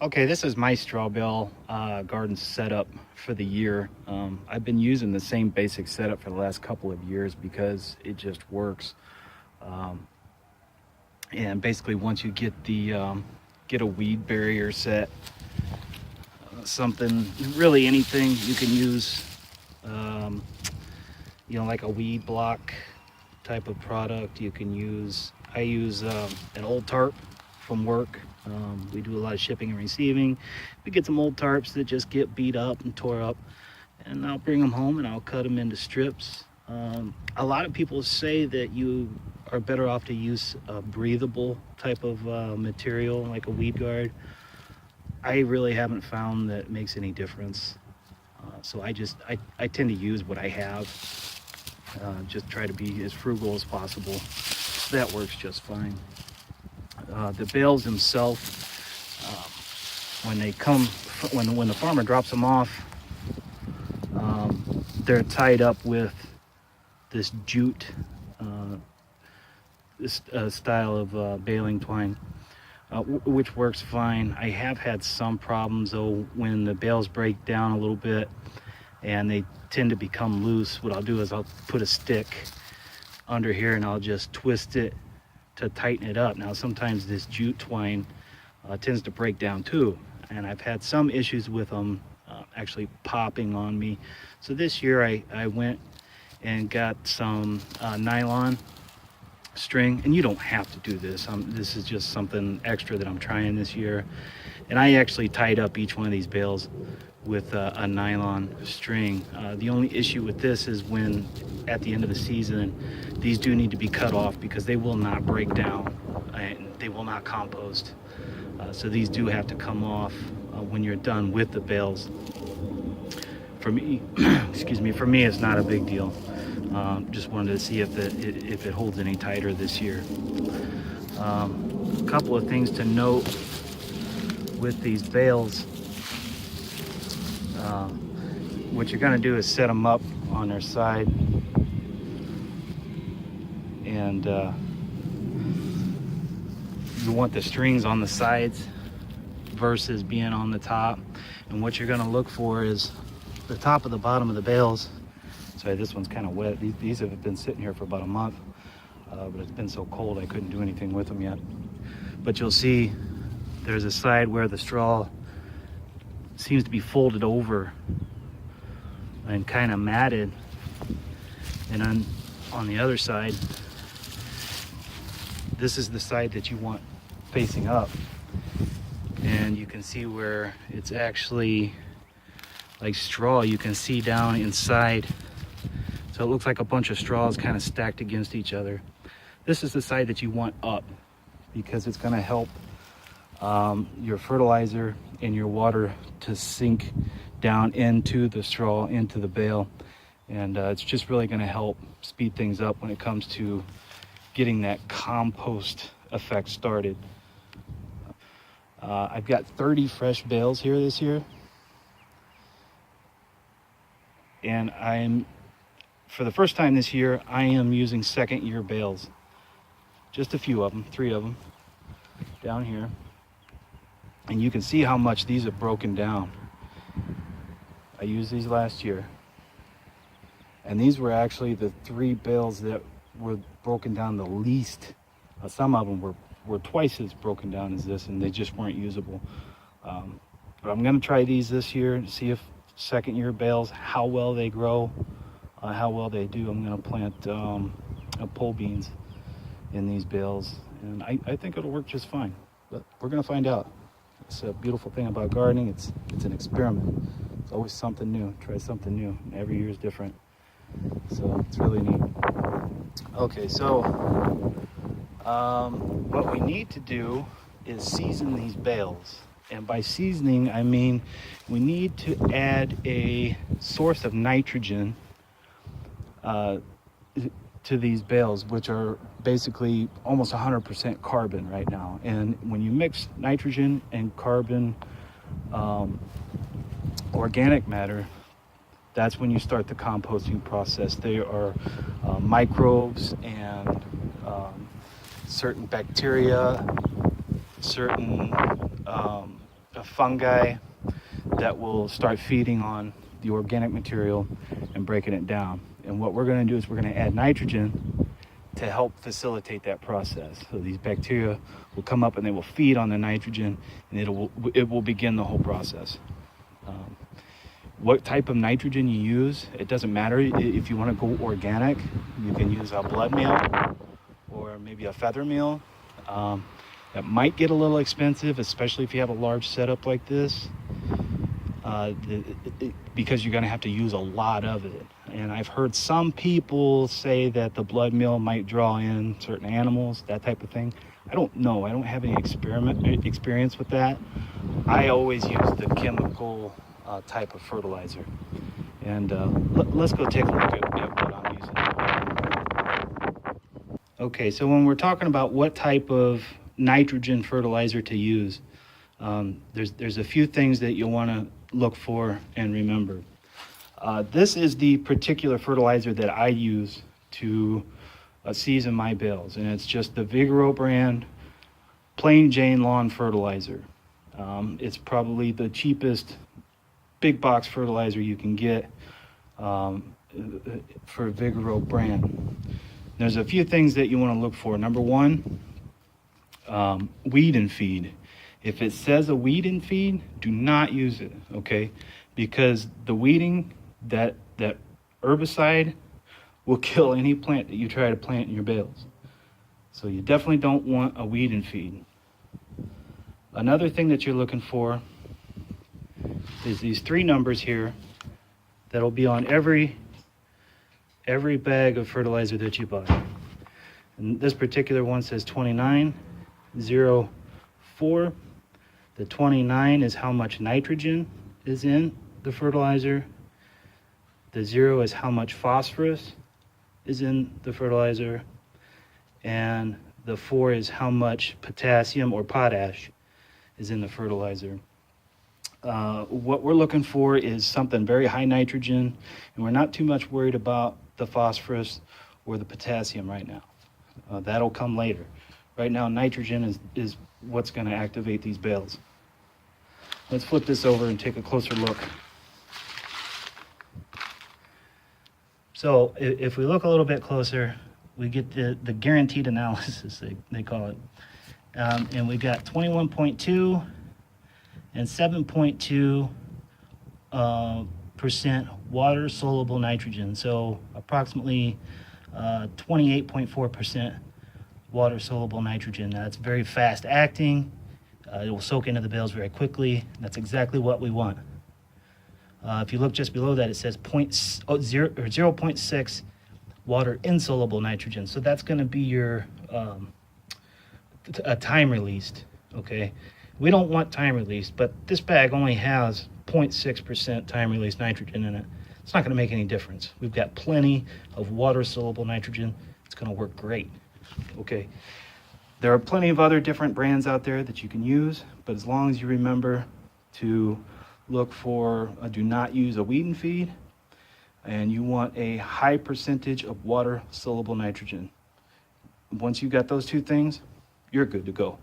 Okay, this is my straw bale garden setup for the year. I've been using the same basic setup for the last couple of years because it just works. Um, and basically, once you get get a weed barrier set, something really anything you can use, um, like a weed block type of product. You can use. I use an old tarp from work. We do a lot of shipping and receiving. We get some old tarps that just get beat up and tore up, and I'll bring them home and I'll cut them into strips. A lot of people say that you are better off to use a breathable type of material like a weed guard. I really haven't found that it makes any difference. So I tend to use what I have. Just try to be as frugal as possible. That works just fine. The bales themselves, when they come, when the farmer drops them off, they're tied up with this jute, this style of baling twine, which works fine. I have had some problems though when the bales break down a little bit and they tend to become loose. What I'll do is I'll put a stick under here and I'll just twist it to tighten it up. Now sometimes this jute twine tends to break down too, and I've had some issues with them actually popping on me. So this year I went and got some nylon string, and you don't have to do this. This is just something extra that I'm trying this year, and I actually tied up each one of these bales with a nylon string. The only issue with this is when at the end of the season these do need to be cut off because they will not break down and they will not compost. So these do have to come off when you're done with the bales. For me, excuse me, for me it's not a big deal. Just wanted to see if it holds any tighter this year. A couple of things to note with these bales. What you're going to do is set them up on their side, and you want the strings on the sides versus being on the top. And what you're going to look for is the top of the bottom of the bales. Sorry, this one's kind of wet. These have been sitting here for about a month, but it's been so cold I couldn't do anything with them yet. But you'll see there's a side where the straw seems to be folded over and kind of matted, and then on the other side, this is the side that you want facing up, and you can see where it's actually like straw. You can see down inside, so it looks like a bunch of straws kind of stacked against each other. This is the side that you want up because it's going to help your fertilizer and your water to sink down into the straw, into the bale, and it's just really going to help speed things up when it comes to getting that compost effect started. I've got 30 fresh bales here this year, and for the first time this year, I am using second year bales. Just a few of them, 3 of them down here. And you can see how much these have broken down. I used these last year, and these were actually the 3 bales that were broken down the least. Some of them were twice as broken down as this, and they just weren't usable. But I'm going to try these this year and see if second year bales, how well they grow, how well they do. I'm going to plant pole beans in these bales, and I think it'll work just fine, but we're going to find out. It's a beautiful thing about gardening. It's an experiment. It's always something new. Try something new. Every year is different. So it's really neat. Okay, so what we need to do is season these bales. And by seasoning, I mean we need to add a source of nitrogen to these bales, which are basically almost 100% carbon right now. And when you mix nitrogen and carbon, organic matter, that's when you start the composting process. There are microbes and certain bacteria, certain fungi that will start feeding on the organic material and breaking it down. And what we're going to do is we're going to add nitrogen to help facilitate that process. So these bacteria will come up and they will feed on the nitrogen, and it will begin the whole process. What type of nitrogen you use, it doesn't matter. If you want to go organic, you can use a blood meal or maybe a feather meal. That might get a little expensive, especially if you have a large setup like this, because you're going to have to use a lot of it. And I've heard some people say that the blood meal might draw in certain animals, that type of thing. I don't know. I don't have any experience with that. I always use the chemical type of fertilizer. And let's go take a look at what I'm using. Okay, so when we're talking about what type of nitrogen fertilizer to use, there's a few things that you'll want to look for and remember. This is the particular fertilizer that I use to season my bales, and it's just the Vigoro brand plain Jane lawn fertilizer. It's probably the cheapest big box fertilizer you can get for Vigoro brand. There's a few things that you want to look for. Number one, weed and feed. If it says a weed and feed, do not use it, okay? Because the weeding, that herbicide will kill any plant that you try to plant in your bales. So you definitely don't want a weed and feed. Another thing that you're looking for is these 3 numbers here that'll be on every bag of fertilizer that you buy. And this particular one says 2904. The 29 is how much nitrogen is in the fertilizer. The 0 is how much phosphorus is in the fertilizer. And the 4 is how much potassium or potash is in the fertilizer. What we're looking for is something very high nitrogen, and we're not too much worried about the phosphorus or the potassium right now. That'll come later. Right now, nitrogen is what's going to activate these bales. Let's flip this over and take a closer look. So if we look a little bit closer, we get the guaranteed analysis, they call it. And we got 21.2 and 7.2 percent water soluble nitrogen. So approximately 28.4% water soluble nitrogen. That's very fast acting. It will soak into the bales very quickly. That's exactly what we want. If you look just below that, it says 0.6 water insoluble nitrogen. So that's going to be your time released. Okay, we don't want time released, but this bag only has 0.6% time released nitrogen in it. It's not going to make any difference. We've got plenty of water soluble nitrogen. It's going to work great. Okay, there are plenty of other different brands out there that you can use, but as long as you remember to look for do not use a weed and feed, and you want a high percentage of water soluble nitrogen. Once you got those 2 things, you're good to go.